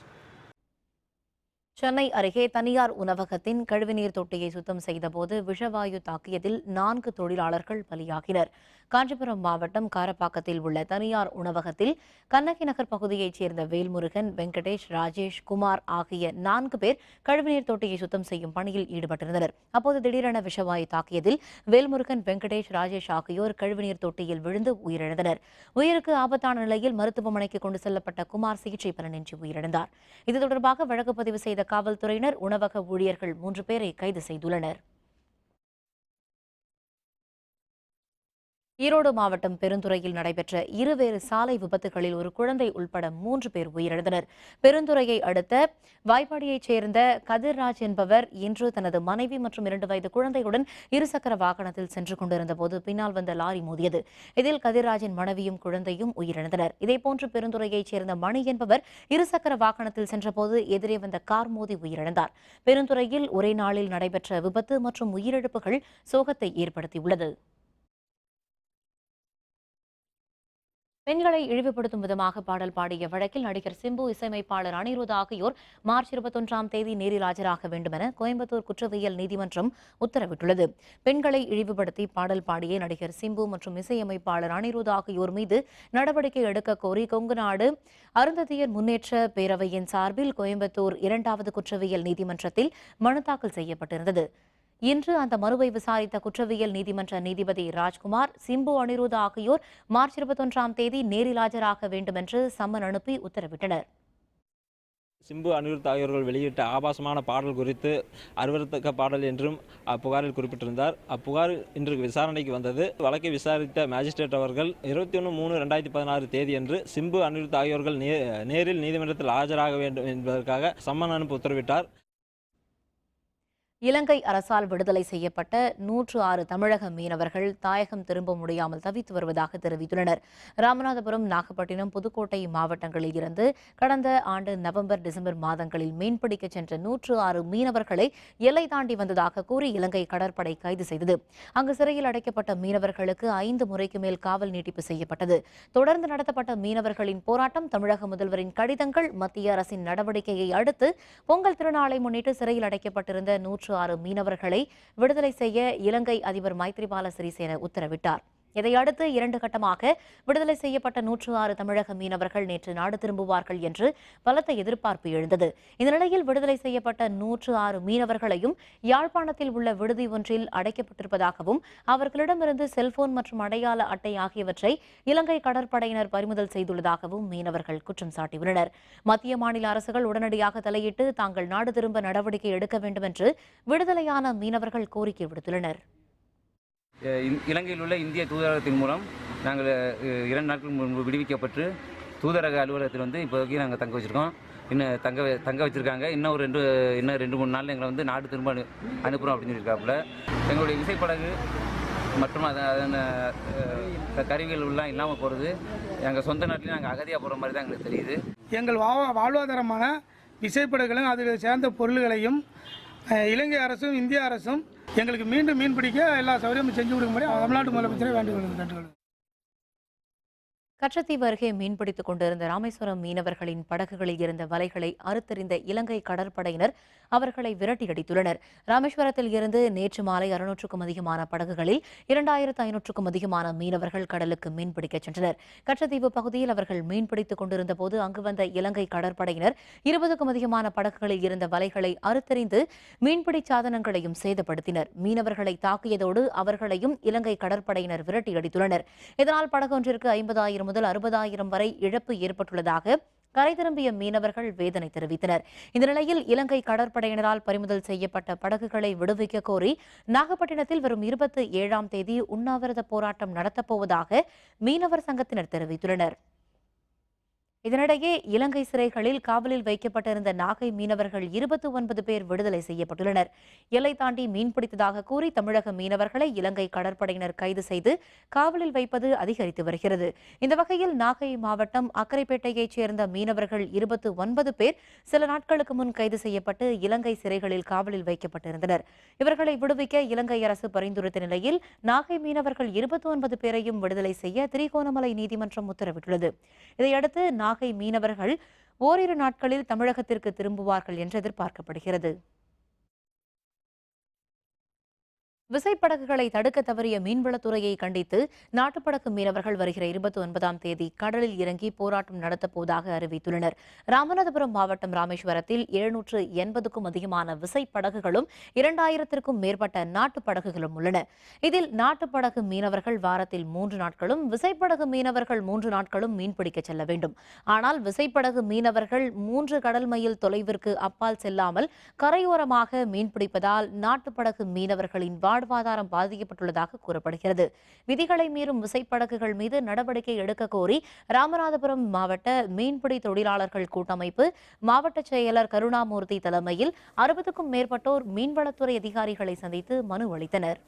S1: சென்னை அருகே தனியார் உணவகத்தின் கழிவுநீர் தொட்டியை சுத்தம் செய்தபோது விஷவாயு தாக்கியதில் 4 தொழிலாளர்கள் பலியாகினர். காஞ்சிபுரம் மாவட்டம் காரப்பாக்கத்தில் உள்ள தனியார் உணவகத்தில் கண்ணகி நகர் பகுதியைச் சேர்ந்த வேல்முருகன், வெங்கடேஷ், ராஜேஷ், குமார் ஆகிய 4 பேர் கழிவுநீர் தொட்டியை சுத்தம் செய்யும் பணியில் ஈடுபட்டிருந்தனர். அப்போது திடீரென விஷவாயு தாக்கியதில் வேல்முருகன், வெங்கடேஷ், ராஜேஷ் ஆகியோர் கழிவுநீர் தொட்டியில் விழுந்து உயிரிழந்தனர். உயிருக்கு ஆபத்தான நிலையில் மருத்துவமனைக்கு கொண்டு செல்லப்பட்ட குமார் சிகிச்சை பலனின்றி உயிரிழந்தார். இது தொடர்பாக வழக்கு பதிவு செய்த காவல்துறையினர் உணவக ஊழியர்கள் 3 பேரை கைது செய்துள்ளனர். ஈரோடு மாவட்டம் பெருந்துறையில் நடைபெற்ற இருவேறு சாலை விபத்துகளில் ஒரு குழந்தை உள்பட 3 பேர் உயிரிழந்தனர். பெருந்துறையை அடுத்த வாய்ப்பாடியைச் சேர்ந்த கதிர்ராஜ் என்பவர் இன்று தனது மனைவி மற்றும் 2 வயது குழந்தையுடன் இருசக்கர வாகனத்தில் சென்று கொண்டிருந்த போது பின்னால் வந்த லாரி மோதியது. இதில் கதிர்ராஜின் மனைவியும் குழந்தையும் உயிரிழந்தனர். இதேபோன்று பெருந்துறையைச் சேர்ந்த மணி என்பவர் இருசக்கர வாகனத்தில் சென்றபோது எதிரே வந்த கார் மோதி உயிரிழந்தார். பெருந்துறையில் ஒரே நாளில் நடைபெற்ற விபத்து மற்றும் உயிரிழப்புகள் சோகத்தை ஏற்படுத்தியுள்ளது. பெண்களை இழிவுபடுத்தும் விதமாக பாடல் பாடிய வழக்கில் நடிகர் சிம்பு, இசையமைப்பாளர் அனிருத் ஆகியோர் மார்ச் 21ஆம் தேதி நேரில் ஆஜராக வேண்டும் என கோயம்புத்தூர் குற்றவியல் நீதிமன்றம் உத்தரவிட்டுள்ளது. பெண்களை இழிவுபடுத்தி பாடல் பாடிய நடிகர் சிம்பு மற்றும் இசையமைப்பாளர் அனிருத் ஆகியோர் மீது நடவடிக்கை எடுக்க கோரி கொங்குநாடு அருந்ததியர் முன்னேற்ற பேரவையின் சார்பில் கோயம்புத்தூர் 2வது குற்றவியல் நீதிமன்றத்தில் மனு தாக்கல் செய்யப்பட்டிருந்தது. இன்று அந்த மனுவை விசாரித்த குற்றவியல் நீதிமன்ற நீதிபதி ராஜ்குமார், சிம்பு, அனிருத் ஆகியோர் மார்ச் 21ஆம் தேதி நேரில் ஆஜராக வேண்டும் என்று சம்மன் அனுப்பி உத்தரவிட்டனர்.
S14: சிம்பு, அனிருத் ஆகியோர்கள் வெளியிட்ட ஆபாசமான பாடல் குறித்து அருவருத்தக்க பாடல் என்றும் அப்புகாரில் குறிப்பிட்டிருந்தார். அப்புகார் இன்று விசாரணைக்கு வந்தது. வழக்கை விசாரித்த மேஜிஸ்ட்ரேட் அவர்கள் 21/3/2016 தேதியன்று சிம்பு, அனிருத் ஆகியோர்கள் நேரில் நீதிமன்றத்தில் ஆஜராக வேண்டும் என்பதற்காக சம்மன் அனுப்ப உத்தரவிட்டார்.
S1: இலங்கை அரசால் விடுதலை செய்யப்பட்ட 106 தமிழக மீனவர்கள் தாயகம் திரும்ப முடியாமல் தவித்து வருவதாக தெரிவித்துள்ளனர். ராமநாதபுரம், நாகப்பட்டினம், புதுக்கோட்டை மாவட்டங்களில் இருந்து கடந்த ஆண்டு நவம்பர், டிசம்பர் மாதங்களில் மீன்பிடிக்க சென்ற 106 மீனவர்களை எல்லை தாண்டி வந்ததாக கூறி இலங்கை கடற்படை கைது செய்தது. அங்கு சிறையில் அடைக்கப்பட்ட மீனவர்களுக்கு 5 முறைக்கு மேல் காவல் நீட்டிப்பு செய்யப்பட்டது. தொடர்ந்து நடத்தப்பட்ட மீனவர்களின் போராட்டம், தமிழக முதல்வரின் கடிதங்கள், மத்திய அரசின் நடவடிக்கையை அடுத்து பொங்கல் திருநாளை முன்னிட்டு சிறையில் அடைக்கப்பட்டிருந்த 106 மீனவர்களை விடுதலை செய்ய இலங்கை அதிபர் மைத்ரிபால சிறிசேன உத்தரவிட்டார். இதையடுத்து 2 கட்டமாக விடுதலை செய்யப்பட்ட 106 தமிழக மீனவர்கள் நேற்று நாடு திரும்புவார்கள் என்று பலத்த எதிர்பார்ப்பு எழுந்தது. இந்த நிலையில் விடுதலை செய்யப்பட்ட 106 மீனவர்களையும் யாழ்ப்பாணத்தில் உள்ள விடுதி ஒன்றில் அடைக்கப்பட்டிருப்பதாகவும் அவர்களிடமிருந்து செல்போன் மற்றும் அடையாள அட்டை ஆகியவற்றை இலங்கை கடற்படையினர் பறிமுதல் செய்துள்ளதாகவும் மீனவர்கள் குற்றம் சாட்டியுள்ளனர். மத்திய, மாநில அரசுகள் உடனடியாக தலையிட்டு தாங்கள் நாடு திரும்ப நடவடிக்கை எடுக்க வேண்டும் என்று விடுதலையான மீனவர்கள் கோரிக்கை விடுத்துள்ளனர்.
S15: இலங்கையில் உள்ள இந்திய தூதரகத்தின் மூலம் நாங்கள் 2 நாட்கள் முன்பு விடுவிக்கப்பட்டு தூதரக அலுவலகத்தில் இப்போதைக்கு நாங்கள் தங்க வச்சுருக்கோம். இன்னும் தங்க வச்சுருக்காங்க. இன்னும் 2-3 நாளில் எங்களை நாடு திரும்ப அனுப்புகிறோம் அப்படின்னு சொல்லியிருக்காப்புல. எங்களுடைய விசைப்படகு மற்றும் அதன் கருவிகள் எல்லாம் இல்லாமல் போகிறது, எங்கள் சொந்த நாட்டிலே நாங்கள் அகதியாக போகிற மாதிரி தான் எங்களுக்கு தெரியுது.
S8: எங்கள் வாழ்வாதாரமான விசைப்படகுகளும் அதில் சேர்ந்த பொருள்களையும் இலங்கை அரசும் இந்திய அரசும் எங்களுக்கு மீண்டும் மீன் பிடிக்க எல்லா சௌகரியமும் செஞ்சு கொடுக்கும்படி தமிழ்நாட்டு முதலமைச்சரை வேண்டுகொள்கிறேன்.
S1: கச்சத்தீவு அருகே மீன்பிடித்துக் கொண்டிருந்த ராமேஸ்வரம் மீனவர்களின் படகுகளில் இருந்த வலைகளை அறுத்தெறிந்த இலங்கை கடற்படையினர் அவர்களை விரட்டியடித்துள்ளனர். ராமேஸ்வரத்தில் இருந்து நேற்று மாலை 600க்கும் அதிகமான படகுகளில் 2500க்கும் அதிகமான மீனவர்கள் கடலுக்கு மீன்பிடிக்கச் சென்றனர். கச்சத்தீவு பகுதியில் அவர்கள் மீன்பிடித்துக் கொண்டிருந்த போது அங்கு வந்த இலங்கை கடற்படையினர் 20க்கும் அதிகமான படகுகளில் இருந்த வலைகளை அறுத்தெறிந்து மீன்பிடி சாதனங்களையும் சேதப்படுத்தினர். மீனவர்களை தாக்கியதோடு அவர்களையும் இலங்கை கடற்படையினர் விரட்டியடித்துள்ளனர். இதனால் படகொன்றிற்கு 50,000 முதல் 60,000 வரை இழப்பு ஏற்பட்டுள்ளதாக கரை திரும்பிய மீனவர்கள் வேதனை தெரிவித்தனர். இந்த நிலையில் இலங்கை கடற்படையினரால் பறிமுதல் செய்யப்பட்ட படகுகளை விடுவிக்க கோரி நாகப்பட்டினத்தில் வரும் 27ஆம் தேதி உண்ணாவிரத போராட்டம் நடத்தப்போவதாக மீனவர் சங்கத்தினர் தெரிவித்துள்ளனர். இதனிடையே இலங்கை சிறைகளில் காவலில் வைக்கப்பட்டிருந்த நாகை மீனவர்கள் 29 பேர் விடுதலை செய்யப்பட்டுள்ளனர். எல்லை தாண்டி மீன்பிடித்ததாக கூறி தமிழக மீனவர்களை இலங்கை கடற்படையினர் கைது செய்து காவலில் வைப்பது அதிகரித்து வருகிறது. இந்த வகையில் நாகை மாவட்டம் அக்கரைப்பேட்டையைச் சேர்ந்த மீனவர்கள் 29 பேர் சில நாட்களுக்கு முன் கைது செய்யப்பட்டு இலங்கை சிறைகளில் காவலில் வைக்கப்பட்டிருந்தனர். இவர்களை விடுவிக்க இலங்கை அரசு பரிந்துரைத்த நிலையில் நாகை மீனவர்கள் 29 பேரையும் விடுதலை செய்ய திரிகோணமலை நீதிமன்றம் உத்தரவிட்டுள்ளது. இதையடுத்து நாகை மீனவர்கள் ஓரிரு நாட்களில் தமிழகத்திற்கு திரும்புவார்கள் என்று எதிர்பார்க்கப்படுகிறது. விசைப்படகுகளை தடுக்க தவறிய மீன்வளத்துறையை கண்டித்து நாட்டுப்படகு மீனவர்கள் வருகிற 29ஆம் தேதி கடலில் இறங்கி போராட்டம் நடத்தப்போவதாக அறிவித்துள்ளனர். ராமநாதபுரம் மாவட்டம் ராமேஸ்வரத்தில் 780க்கும் அதிகமான விசைப்படகுகளும் 2000த்திற்கும் மேற்பட்ட நாட்டுப்படகுகளும் உள்ளன. இதில் நாட்டுப்படகு மீனவர்கள் வாரத்தில் 3 நாட்களும் விசைப்படகு மீனவர்கள் 3 நாட்களும் மீன்பிடிக்க செல்ல வேண்டும். ஆனால் விசைப்படகு மீனவர்கள் 3 கடல் மைல் தொலைவிற்கு அப்பால் செல்லாமல் கரையோரமாக மீன்பிடிப்பதால் நாட்டுப்படகு மீனவர்களின் வாழ்வாதாரம் பாதிக்கப்பட்டுள்ளதாக கூறப்படுகிறது. விதிகளை மீறும் விசைப்படகுகள் மீது நடவடிக்கை எடுக்க கோரி ராமநாதபுரம் மாவட்ட மீன்பிடி தொழிலாளர்கள் கூட்டமைப்பு மாவட்ட செயலர் கருணாமூர்த்தி தலைமையில் 60க்கும் மேற்பட்டோர் மீன்வளத்துறை அதிகாரிகளை சந்தித்து மனு அளித்தனர்.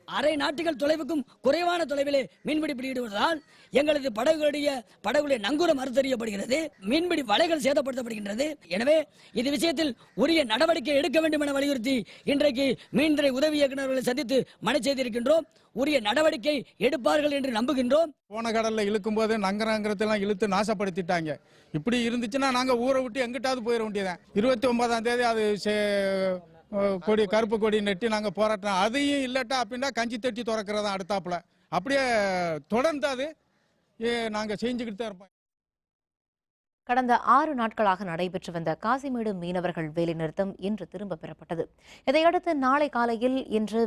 S16: அரை நாட்டுகள் தொலைவுக்கும் குறைவான தொலைவிலே மீன்பிடி பிடிவிடுவதால் எங்களது படகுடைய நங்கூரம் அறுத்தறியப்படுகிறது. மீன்பிடி வலைகள் சேதப்படுத்தப்படுகின்றது. எனவே இது விஷயத்தில் உரிய நடவடிக்கை எடுக்க வேண்டும் என வலியுறுத்தி இன்றைக்கு மீன்துறை உதவி இயக்குநர்களை சந்தித்து மனு செய்திருக்கின்றோம். உரிய நடவடிக்கை எடுப்பார்கள் என்று நம்புகின்றோம்.
S17: போன கடல்ல இழுக்கும் போது நங்கரங்கரத்தெல்லாம் இழுத்து நாசப்படுத்திட்டாங்க. இப்படி இருந்துச்சுன்னா நாங்க ஊரை விட்டு எங்கிட்டாவது போயிட வேண்டியதான். 29ஆம் தேதி அது கொடி கருப்பு கொடி நெட்டி நாங்கள் போராட்டம் அதையும் இல்லட்டா அப்படின்னா கஞ்சி தட்டி திறக்கிறதா அடுத்தாப்புல அப்படியே தொடர்ந்து அது நாங்கள் செஞ்சுக்கிட்டு தான் இருப்போம்.
S1: கடந்த 6 நாட்களாக நடைபெற்று வந்த காசிமேடு மீனவர்கள் வேலைநிறுத்தம் இன்று திரும்ப பெறப்பட்டது. இதையடுத்து நாளை காலையில் இன்று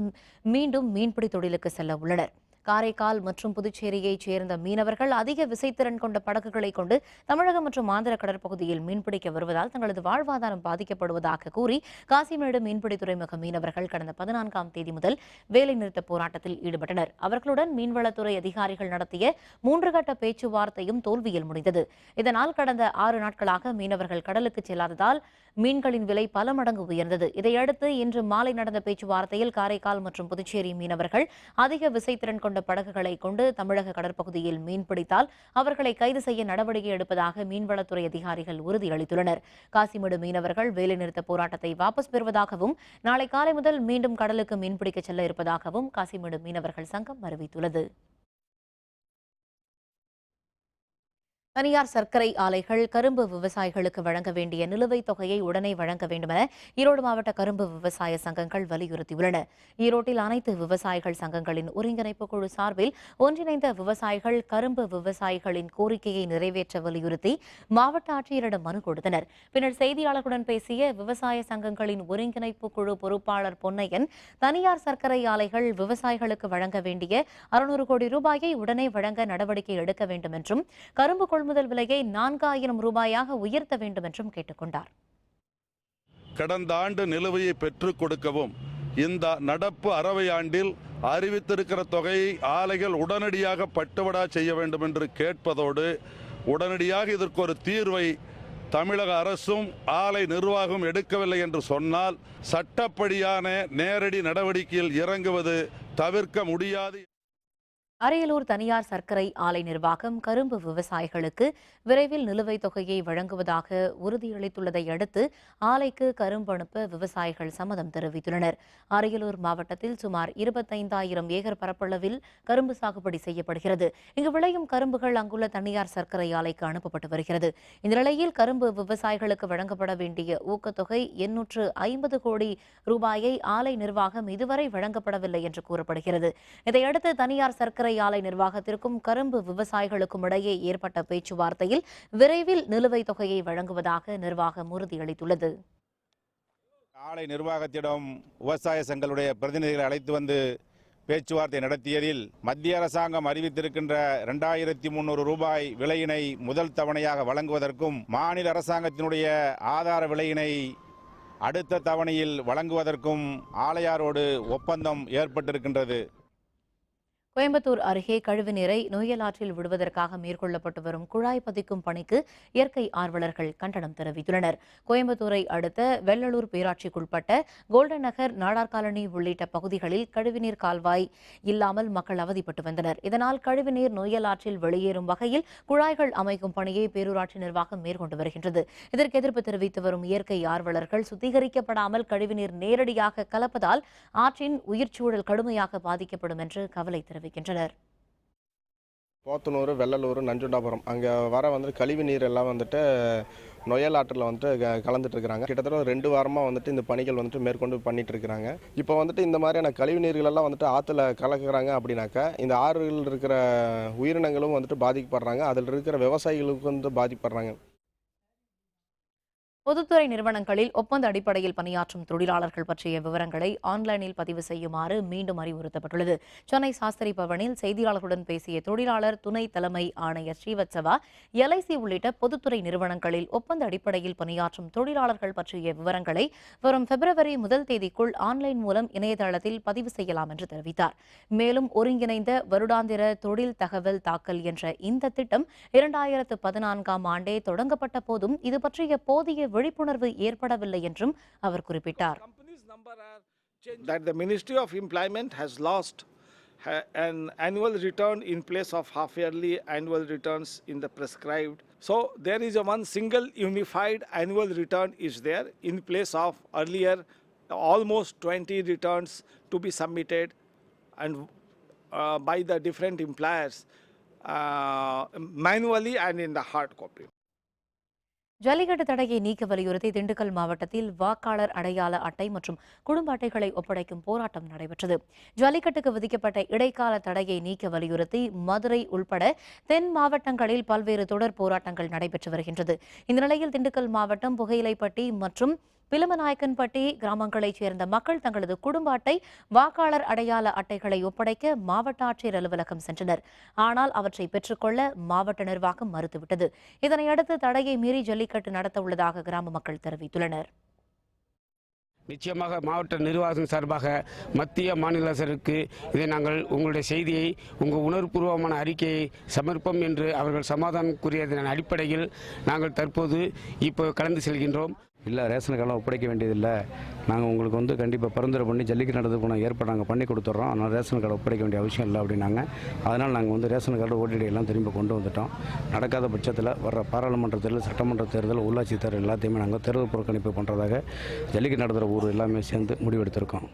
S1: மீண்டும் மீன்பிடி தொழிலுக்கு செல்ல உள்ளனர். காரைக்கால் மற்றும் புதுச்சேரியைச் சேர்ந்த மீனவர்கள் அதிக விசைத்திறன் கொண்ட படகுகளை கொண்டு தமிழகம் மற்றும் ஆந்திர கடற்பகுதியில் மீன்பிடிக்க வருவதால் தங்களது வாழ்வாதாரம் பாதிக்கப்படுவதாக கூறி காசிமேடு மீன்பிடி துறைமுக மீனவர்கள் கடந்த 14ஆம் தேதி முதல் வேலைநிறுத்த போராட்டத்தில் ஈடுபட்டனர். அவர்களுடன் மீன்வளத்துறை அதிகாரிகள் நடத்திய 3 கட்ட பேச்சுவார்த்தையும் தோல்வியில் முடிந்தது. இதனால் கடந்த 6 நாட்களாக மீனவர்கள் கடலுக்கு செல்லாததால் மீன்களின் விலை பல மடங்கு உயர்ந்தது. இதையடுத்து இன்று மாலை நடந்த பேச்சுவார்த்தையில் காரைக்கால் மற்றும் புதுச்சேரி மீனவர்கள் அதிக விசைத்திறன் கொண்ட படகுகளை கொண்டு தமிழக கடற்பகுதியில் மீன்பிடித்தால் அவர்களை கைது செய்ய நடவடிக்கை எடுப்பதாக மீன்வளத்துறை அதிகாரிகள் உறுதியளித்துள்ளனர். காசிமேடு மீனவர்கள் வேலைநிறுத்த போராட்டத்தை வாபஸ் பெறுவதாகவும் நாளை காலை முதல் மீண்டும் கடலுக்கு மீன்பிடிக்க செல்ல இருப்பதாகவும் காசிமேடு மீனவர்கள் சங்கம் அறிவித்துள்ளது. தனியார் சர்க்கரை ஆலைகள் கரும்பு விவசாயிகளுக்கு வழங்க வேண்டிய நிலுவைத் தொகையை உடனே வழங்க வேண்டும் என ஈரோடு மாவட்ட கரும்பு விவசாய சங்கங்கள் வலியுறுத்தியுள்ளன. ஈரோட்டில் அனைத்து விவசாயிகள் சங்கங்களின் ஒருங்கிணைப்பு குழு சார்பில் ஒன்றிணைந்த விவசாயிகள் கரும்பு விவசாயிகளின் கோரிக்கையை நிறைவேற்ற வலியுறுத்தி மாவட்ட ஆட்சியரிடம் மனு கொடுத்தனர். பின்னர் செய்தியாளர்களுடன் பேசிய விவசாய சங்கங்களின் ஒருங்கிணைப்பு குழு பொறுப்பாளர் பொன்னையன், தனியார் சர்க்கரை ஆலைகள் விவசாயிகளுக்கு வழங்க வேண்டிய 600 கோடி ரூபாயை உடனே வழங்க நடவடிக்கை எடுக்க வேண்டும் என்றும் கரும்பு கொள்முதல் விலையை 4000 ரூபாயாக உயர்த்த வேண்டும் என்றும் கேட்டுக்கொண்டார்.
S18: கடந்த ஆண்டு நிலுவையை பெற்றுக் கொடுக்கவும் இந்த நடப்பு அறவை ஆண்டில் அறிவித்திருக்கிற தொகையை ஆலைகள் உடனடியாக பட்டுவடா செய்ய வேண்டும் என்று கேட்பதோடு உடனடியாக இதற்கு ஒரு தீர்வை தமிழக அரசும் ஆலை நிர்வாகம் எடுக்கவில்லை என்று சொன்னால் சட்டப்படியான நேரடி நடவடிக்கையில் இறங்குவது தவிர்க்க முடியாது.
S1: அரியலூர் தனியார் சர்க்கரை ஆலை நிர்வாகம் கரும்பு விவசாயிகளுக்கு விரைவில் நிலுவைத் தொகையை வழங்குவதாக உறுதியளித்துள்ளதை அடுத்து ஆலைக்கு கரும்பு அனுப்ப விவசாயிகள் சம்மதம் தெரிவித்துள்ளனர். அரியலூர் மாவட்டத்தில் சுமார் 25,000 ஏக்கர் பரப்பளவில் கரும்பு சாகுபடி செய்யப்படுகிறது. இங்கு விளையும் கரும்புகள் அங்குள்ள தனியார் சர்க்கரை ஆலைக்கு அனுப்பப்பட்டு வருகிறது. இந்த நிலையில் கரும்பு விவசாயிகளுக்கு வழங்கப்பட வேண்டிய ஊக்கத்தொகை 850 கோடி ரூபாயை ஆலை நிர்வாகம் இதுவரை வழங்கப்படவில்லை என்று கூறப்படுகிறது. இதையடுத்து தனியார் சர்க்கரை ஆலை நிர்வாகத்திற்கும் கரும்பு விவசாயிகளுக்கும் இடையே ஏற்பட்ட பேச்சுவார்த்தையில் விரைவில் நிலுவைத் தொகையை வழங்குவதாக நிர்வாகம் உறுதியளித்துள்ளது.
S19: ஆலை நிர்வாகத்திடம் விவசாய சங்களுடைய பிரதிநிதிகளை அழைத்து வந்து பேச்சுவார்த்தை நடத்தியதில் மத்திய அரசாங்கம் அறிவித்திருக்கின்ற 2300 ரூபாய் விலையினை முதல் தவணையாக வழங்குவதற்கும் மாநில அரசாங்கத்தினுடைய ஆதார விலையினை அடுத்த தவணையில் வழங்குவதற்கும் ஆலையாரோடு ஒப்பந்தம் ஏற்பட்டிருக்கின்றது.
S1: கோயம்புத்தூர் அருகே கழிவுநீரை நொய்யல் ஆற்றில் விடுவதற்காக மேற்கொள்ளப்பட்டு வரும் குழாய் பதிக்கும் பணிக்கு இயற்கை ஆர்வலர்கள் கண்டனம் தெரிவித்துள்ளனர். கோயம்புத்தூரை அடுத்த வெள்ளலூர் பேராட்சிக்குட்பட்ட கோல்டன் நகர், நாடார் காலனி உள்ளிட்ட பகுதிகளில் கழிவுநீர் கால்வாய் இல்லாமல் மக்கள் அவதிப்பட்டு வந்தனர். இதனால் கழிவுநீர் நொய்யல் ஆற்றில் வெளியேறும் வகையில் குழாய்கள் அமைக்கும் பணியை பேரூராட்சி நிர்வாகம் மேற்கொண்டு வருகின்றது. இதற்கு எதிர்ப்பு தெரிவித்து வரும் இயற்கை ஆர்வலர்கள் சுத்திகரிக்கப்படாமல் கழிவுநீர் நேரடியாக கலப்பதால் ஆற்றின் உயிர்ச்சூழல் கடுமையாக பாதிக்கப்படும் என்று கவலை தெரிவித்தனர்.
S20: போத்தனூர், வெள்ளலூர், நஞ்சுண்டாபுரம் அங்கே வர கழிவு நீர் எல்லாம் நொய்யல் ஆற்றில் கலந்துட்டு இருக்கிறாங்க. கிட்டத்தட்ட 2 வாரமாக இந்த பணிகள் மேற்கொண்டு பண்ணிட்டு இருக்கிறாங்க. இப்போ இந்த மாதிரியான கழிவு நீர்கள் எல்லாம் ஆற்றுல கலக்குறாங்க அப்படின்னாக்கா இந்த ஆறுகளில் இருக்கிற உயிரினங்களும் பாதிக்கப்படுறாங்க. அதில் இருக்கிற விவசாயிகளுக்கு பாதிக்கப்படுறாங்க.
S1: பொதுத்துறை நிறுவனங்களில் ஒப்பந்த அடிப்படையில் பணியாற்றும் தொழிலாளர்கள் பற்றிய விவரங்களை ஆன்லைனில் பதிவு செய்யுமாறு மீண்டும் அறிவுறுத்தப்பட்டுள்ளது. சென்னை சாஸ்திரி பவனில் செய்தியாளர்களுடன் பேசிய தொழிலாளர் துணை தலைமை ஆணையர் ஸ்ரீவத்சவா, எல்ஐசி உள்ளிட்ட பொதுத்துறை நிறுவனங்களில் ஒப்பந்த அடிப்படையில் பணியாற்றும் தொழிலாளர்கள் பற்றிய விவரங்களை வரும் பிப்ரவரி 1 தேதிக்குள் ஆன்லைன் மூலம் இணையதளத்தில் பதிவு செய்யலாம் என்று தெரிவித்தார். மேலும் ஒருங்கிணைந்த வருடாந்திர தொழில் தகவல் தாக்கல் என்ற இந்த திட்டம் 2014ஆம் ஆண்டே தொடங்கப்பட்ட போதும் இது பற்றிய போதிய விழிப்புணர்வு ஏற்படவில்லை என்றும் அவர் குறிப்பிட்டார்.
S21: That the Ministry of Employment has lost an annual return in place of half-yearly annual returns in the prescribed. So there is one single unified annual return is there in place of earlier almost 20 returns to be submitted and by the different employers manually and in the hard copy.
S1: Jallikattu தடையை நீக்க வலியுறுத்தி திண்டுக்கல் மாவட்டத்தில் வாக்காளர் அடையாள அட்டை மற்றும் குடும்ப அட்டைகளை ஒப்படைக்கும் போராட்டம் நடைபெற்றது. ஜல்லிக்கட்டுக்கு விதிக்கப்பட்ட இடைக்கால தடையை நீக்க வலியுறுத்தி மதுரை உள்பட தென் மாவட்டங்களில் பல்வேறு தொடர் போராட்டங்கள் நடைபெற்று வருகின்றது. இந்த நிலையில் திண்டுக்கல் மாவட்டம் புகையிலைப்பட்டி மற்றும் பிலமநாயக்கன்பட்டி கிராமங்களைச் சேர்ந்த மக்கள் தங்களது குடும்ப அட்டை, வாக்காளர் அடையாள அட்டைகளை ஒப்படைக்க மாவட்ட ஆட்சியர் அலுவலகம் சென்றனர். ஆனால் அவற்றை பெற்றுக்கொள்ள மாவட்ட நிர்வாகம் மறுத்துவிட்டது. இதனையடுத்து தடையை மீறி ஜல்லிக்கட்டு நடத்த உள்ளதாக கிராம மக்கள் தெரிவித்துள்ளனர்.
S22: நிச்சயமாக மாவட்ட நிர்வாகம் சார்பாக மத்திய மாநில அரசுக்கு இதை நாங்கள் உங்களுடைய செய்தியை, உங்கள் உணர்வுபூர்வமான அறிக்கையை சமர்ப்பம் என்று அவர்கள் சமாதானம் கூறியதன் அடிப்படையில் நாங்கள் தற்போது இப்போ கலந்து செல்கின்றோம்.
S23: இல்லை, ரேஷன் கார்டெலாம் ஒப்படைக்க வேண்டியதில்லை. நாங்கள் உங்களுக்கு கண்டிப்பாக பரிந்துரை பண்ணி ஜல்லிக்கட்டு நடத்துக்கு ஏற்பாடு நாங்கள் பண்ணி கொடுத்துட்றோம். அதனால் ரேஷன் கார்டு ஒப்படைக்க வேண்டிய அவசியம் இல்லை அப்படின்னாங்க. அதனால் நாங்கள் ரேஷன் கார்டு, ஓடிடி எல்லாம் திரும்ப கொண்டு வந்துட்டோம். நடக்காத பட்சத்தில் வர்ற பாராளுமன்ற தேர்தல், சட்டமன்ற தேர்தல், உள்ளாட்சி தேர்தல் எல்லாத்தையுமே நாங்கள் தேர்தல் புறக்கணிப்பு பண்ணுறதாக ஜல்லிக்கட்டு நடத்துகிற ஊர் எல்லாமே சேர்ந்து முடிவெடுத்திருக்கோம்.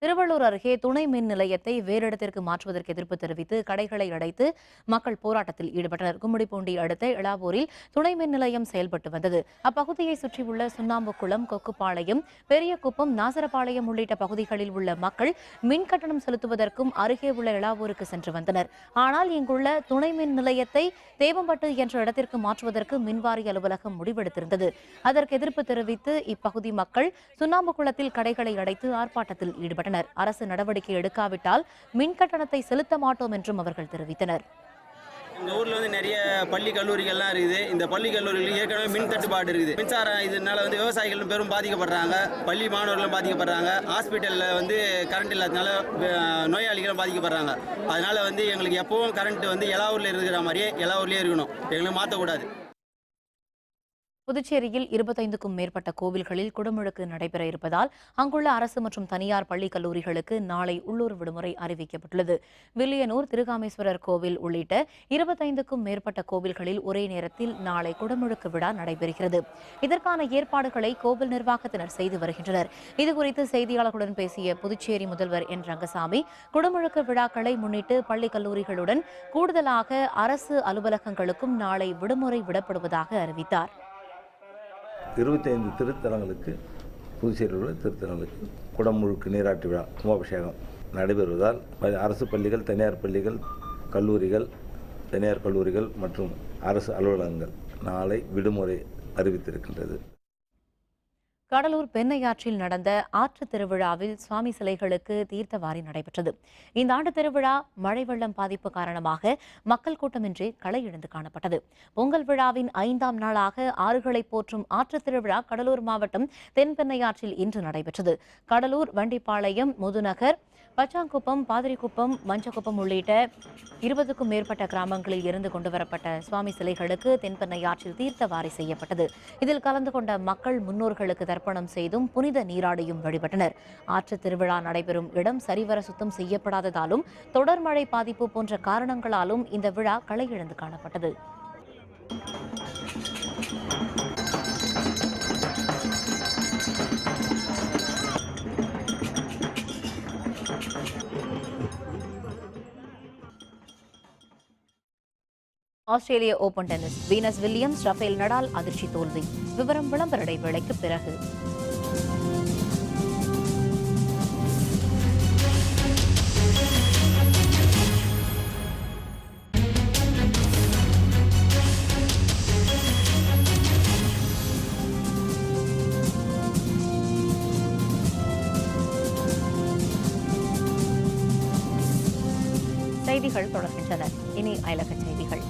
S1: திருவள்ளூர் அருகே துணை மின் நிலையத்தை வேறு இடத்திற்கு மாற்றுவதற்கு எதிர்ப்பு தெரிவித்து கடைகளை அடைத்து மக்கள் போராட்டத்தில் ஈடுபட்டனர். கும்மிடிப்பூண்டி அடுத்த இளாவூரில் துணை மின் நிலையம் செயல்பட்டு வந்தது. அப்பகுதியை சுற்றியுள்ள சுண்ணாம்புக்குளம், கொக்குப்பாளையம், பெரியகுப்பம், நாசரபாளையம் உள்ளிட்ட பகுதிகளில் உள்ள மக்கள் மின் கட்டணம் செலுத்துவதற்கும் அருகே உள்ள இளாவூருக்கு சென்று வந்தனர். ஆனால் இங்குள்ள துணை மின் நிலையத்தை தேவம்பட்டு என்ற இடத்திற்கு மாற்றுவதற்கு மின்வாரிய அலுவலகம் முடிவெடுத்திருந்தது. அதற்கு எதிர்ப்பு தெரிவித்து இப்பகுதி மக்கள் சுண்ணாம்புக்குளத்தில் கடைகளை அடைத்து ஆர்ப்பாட்டத்தில் ஈடுபட்டனர். அரசு நடவடிக்கை எடுக்காவிட்டால் மின் கட்டணத்தை செலுத்த மாட்டோம் என்றும் அவர்கள் தெரிவித்தனர்.
S24: இந்த ஊரில் நிறைய பள்ளி கல்லூரிகள்லாம் இருக்குது. இந்த பள்ளி கல்லூரிகளுக்கு ஏற்கனவே மின் தட்டுப்பாடு இருக்குது. மின்சாரம் இதனால விவசாயிகளும் பெரும் பாதிக்கப்படுறாங்க, பள்ளி மாணவர்களும் பாதிக்கப்படுறாங்க, ஹாஸ்பிட்டலில் கரண்ட் இல்லாதனால நோயாளிகளும் பாதிக்கப்படுறாங்க. அதனால எங்களுக்கு எப்பவும் கரண்ட் எலாவூரில் இருக்கிற மாதிரியே எலாவூர்லேயே இருக்கணும், எங்களுக்கு மாற்றக்கூடாது.
S1: புதுச்சேரியில் 25க்கும் மேற்பட்ட கோவில்களில் குடமுழுக்கு நடைபெற இருப்பதால் அங்குள்ள அரசு மற்றும் தனியார் பள்ளி கல்லூரிகளுக்கு நாளை உள்ளூர் விடுமுறை அறிவிக்கப்பட்டுள்ளது. வில்லியனூர், திருகாமேஸ்வரர் கோவில் உள்ளிட்ட 25க்கும் மேற்பட்ட கோவில்களில் ஒரே நேரத்தில் நாளை குடமுழுக்கு விழா நடைபெறுகிறது. இதற்கான ஏற்பாடுகளை கோவில் நிர்வாகத்தினர் செய்து வருகின்றனர். இதுகுறித்து செய்தியாளர்களுடன் பேசிய புதுச்சேரி முதல்வர் என் ரங்கசாமி, குடமுழுக்கு விழாக்களை முன்னிட்டு பள்ளி கல்லூரிகளுடன் கூடுதலாக அரசு அலுவலகங்களுக்கும் நாளை விடுமுறை விடப்படுவதாக அறிவித்தார்.
S2: 25 திருத்தலங்களுக்கு, புதுச்சேரியில் உள்ள திருத்தலங்களுக்கு குடமுழுக்கு நீராட்டு விழா கும்பாபிஷேகம் நடைபெறுவதால் அரசு பள்ளிகள், தனியார் பள்ளிகள், கல்லூரிகள், தனியார் கல்லூரிகள் மற்றும் அரசு அலுவலகங்கள் நாளை விடுமுறை அறிவித்திருக்கின்றது.
S1: கடலூர் பெண்ணையாற்றில் நடந்த ஆற்று திருவிழாவில் சுவாமி சிலைகளுக்கு தீர்த்தவாரி நடைபெற்றது. இந்த ஆண்டு திருவிழா மழை வெள்ளம் பாதிப்பு காரணமாக மக்கள் கூட்டமின்றி களை இழந்து காணப்பட்டது. பொங்கல் விழாவின் 5ஆம் நாளாக ஆறுகளை போற்றும் ஆற்று திருவிழா கடலூர் மாவட்டம் தென்பெண்ணையாற்றில் இன்று நடைபெற்றது. கடலூர், வண்டிப்பாளையம், முதுநகர், பச்சாங்குப்பம், பாதிரிக்குப்பம், மஞ்சக்குப்பம் உள்ளிட்ட 20க்கும் மேற்பட்ட கிராமங்களில் இருந்து கொண்டுவரப்பட்ட சுவாமி சிலைகளுக்கு தென்பெண்ணையாற்றில் தீர்த்தவாரி செய்யப்பட்டது. இதில் கலந்து கொண்ட மக்கள் முன்னோர்களுக்கு தர்ப்பணம் செய்தும் புனித நீராடியும் வழிபட்டனர். ஆற்று திருவிழா நடைபெறும் இடம் சரிவர சுத்தம் செய்யப்படாததாலும் தொடர் மழை பாதிப்பு போன்ற காரணங்களாலும் இந்த விழா களை இழந்து காணப்பட்டது. ஆஸ்திரேலிய open tennis, Venus Williams, Rafael Nadal அதிர்ச்சி தோல்வி. விவரம் விளம்பர இடைவேளைக்கு பிறகு. செய்திகள் தொடர்கின்றன. இனி அயலக செய்திகள்.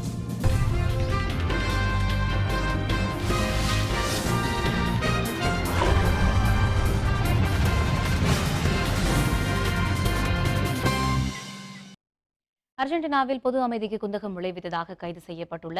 S1: அர்ஜென்டினாவில் பொது அமைதிக்கு குந்தகம் விளைவித்ததாக கைது செய்யப்பட்டுள்ள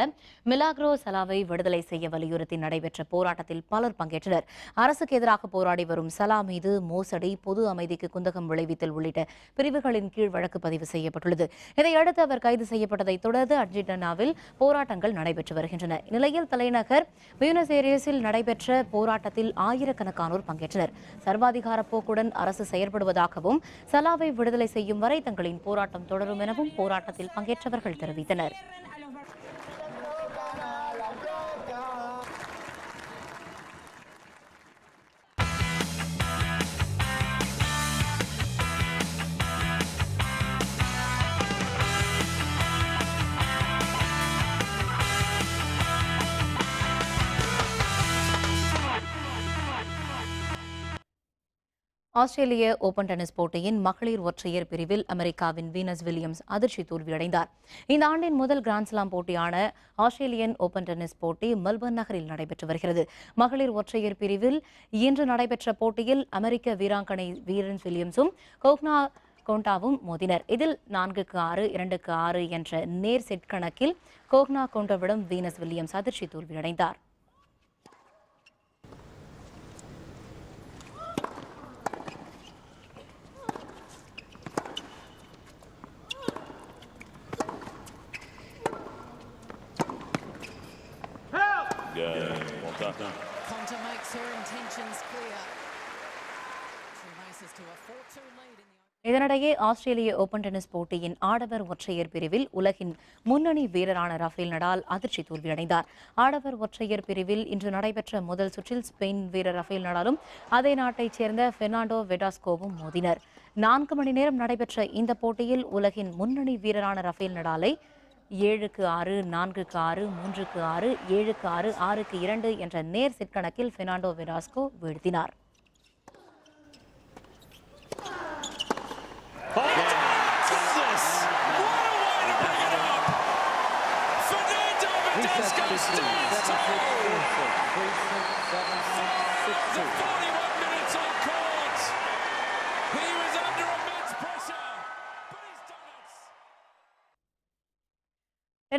S1: மிலாக்ரோ சலாவை விடுதலை செய்ய வலியுறுத்தி நடைபெற்ற போராட்டத்தில் பலர் பங்கேற்றனர். அரசுக்கு எதிராக போராடி வரும் சலா மீது மோசடி, பொது அமைதிக்கு குந்தகம் விளைவித்தல் உள்ளிட்ட பிரிவுகளின் கீழ் வழக்கு பதிவு செய்யப்பட்டுள்ளது. இதையடுத்து அவர் கைது செய்யப்பட்டதை தொடர்ந்து அர்ஜென்டினாவில் போராட்டங்கள் நடைபெற்று வருகின்றன. இந்நிலையில் தலைநகர் பியூனஸ் ஏரியஸில் நடைபெற்ற போராட்டத்தில் ஆயிரக்கணக்கானோர் பங்கேற்றனர். சர்வாதிகார போக்குடன் அரசு செயற்படுவதாகவும் சலாவை விடுதலை செய்யும் வரை தங்களின் போராட்டம் தொடரும் எனவும் போராட்டத்தில் பங்கேற்றவர்கள் தெரிவித்தனர். ஆஸ்திரேலிய ஓபன் டென்னிஸ் போட்டியின் மகளிர் ஒற்றையர் பிரிவில் அமெரிக்காவின் வீனஸ் வில்லியம்ஸ் அதிர்ச்சி தோல்வியடைந்தார். இந்த ஆண்டின் முதல் கிராண்ட்ஸ்லாம் போட்டியான ஆஸ்திரேலியன் ஓபன் டென்னிஸ் போட்டி மெல்பர்ன் நகரில் நடைபெற்று வருகிறது. மகளிர் ஒற்றையர் பிரிவில் இன்று நடைபெற்ற போட்டியில் அமெரிக்க வீராங்கனை வீனஸ் வில்லியம்ஸும் கோக்னா கோண்டாவும் மோதினர். இதில் 4-6, 2-6 என்ற நேர் செட் கணக்கில் கோக்னா கோண்டாவிடம் வீனஸ் வில்லியம்ஸ் அதிர்ச்சி தோல்வியடைந்தார்.
S3: Conta makes her intentions clear. She races to a 4-2 lead in the...
S1: இதனிடையே ஆஸ்திரேலிய ஓபன் டென்னிஸ் போட்டியின் ஆடவர் ஒற்றையர் பிரிவில் உலகின் முன்னணி வீரரான ரஃபேல் நடால் அதிர்ச்சி தோல்வியடைந்தார். ஆடவர் ஒற்றையர் பிரிவில் இன்று நடைபெற்ற முதல் சுற்றில் ஸ்பெயின் வீரர் ரஃபேல் நடாலும் அதே நாட்டைச் சேர்ந்த பெர்னாண்டோ வெடாஸ்கோவும் மோதினர். 4 மணி நேரம் நடைபெற்ற இந்த போட்டியில் உலகின் முன்னணி வீரரான ரஃபேல் நடாலை 7-6, 4-6, 3-6, 7-6, 6-2 என்ற நேர் செட் கணக்கில் பெர்னாண்டோ வெடாஸ்கோ வீழ்த்தினார்.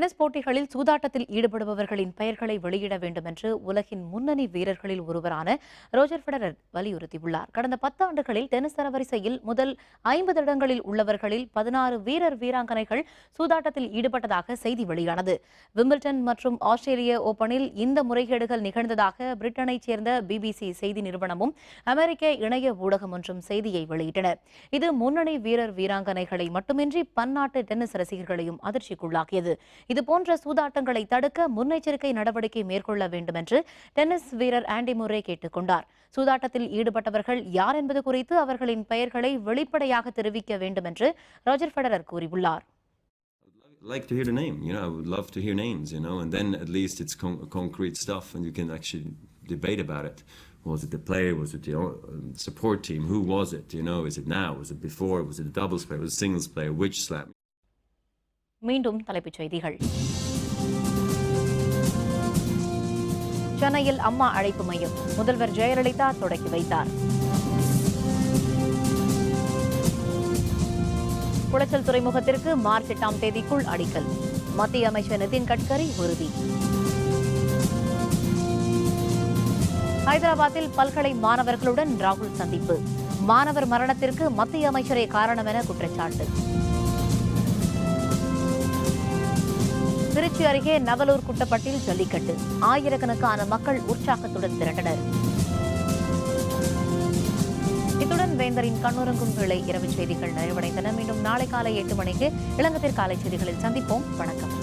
S1: டென்னிஸ் போட்டிகளில் சூதாட்டத்தில் ஈடுபடுபவர்களின் பெயர்களை வெளியிட வேண்டும் என்று உலகின் முன்னணி வீரர்களில் ஒருவரான ரோஜர் ஃபெடரர் வலியுறுத்தியுள்ளார். கடந்த 10 ஆண்டுகளில் டென்னிஸ் தரவரிசையில் முதல் 50 இடங்களில் உள்ளவர்களில் 16 வீரர் வீராங்கனைகள் சூதாட்டத்தில் ஈடுபட்டதாக செய்தி வெளியானது. விம்பிள்டன் மற்றும் ஆஸ்திரேலிய ஓபனில் இந்த முறைகேடுகள் நிகழ்ந்ததாக பிரிட்டனைச் சேர்ந்த BBC செய்தி நிறுவனமும் அமெரிக்க இணைய ஊடகம் ஒன்றும் செய்தியை வெளியிட்டன. இது முன்னணி வீரர் வீராங்கனைகளை மட்டுமின்றி பன்னாட்டு டென்னிஸ் ரசிகர்களையும் அதிர்ச்சிக்குள்ளாக்கியது. இதுபோன்ற சூதாட்டங்களை தடுக்க முன்னெச்சரிக்கை நடவடிக்கை மேற்கொள்ள வேண்டும் என்று டென்னிஸ் வீரர் ஆண்டி முர்ரே கேட்டுக் கொண்டார். சூதாட்டத்தில் ஈடுபட்டவர்கள் யார் என்பது குறித்து அவர்களின் பெயர்களை வெளிப்படையாக தெரிவிக்க வேண்டும் என்று ரோஜர் ஃபெடரர் கூறியுள்ளார்.
S4: Like to hear the name, I would love to hear names, and then at least it's concrete stuff and you can actually debate about it. Was it the player? Was it the support team? Who was it? Is it now? Was it before? Was it a doubles player? Was it a singles player? Which slam?
S1: மீண்டும் தலைப்புச் செய்திகள். சென்னையில் அம்மா அழைப்பு மையம் முதல்வர் ஜெயலலிதா தொடங்கி வைத்தார். குளச்சல் துறைமுகத்திற்கு மார்ச் 8ஆம் தேதிக்குள் அடிக்கல் மத்திய அமைச்சர் நிதின் கட்கரி உறுதி. ஹைதராபாத்தில் பல்கலை மாணவர்களுடன் ராகுல் சந்திப்பு மாணவர் மரணத்திற்கு மத்திய அமைச்சரே காரணம் என குற்றச்சாட்டு. திருச்சி அருகே நவலூர் குட்டப்பட்டில் ஜல்லிக்கட்டு ஆயிரக்கணக்கான மக்கள் உற்சாகத்துடன் திரண்டனர். இத்துடன் வேந்தரின் கண்ணுறங்கும் வேளை இரவு செய்திகள் நிறைவடைந்தன. மீண்டும் நாளை காலை 8 மணிக்கு இளங்கத்திற்கு காலை செய்திகளில் சந்திப்போம். வணக்கம்.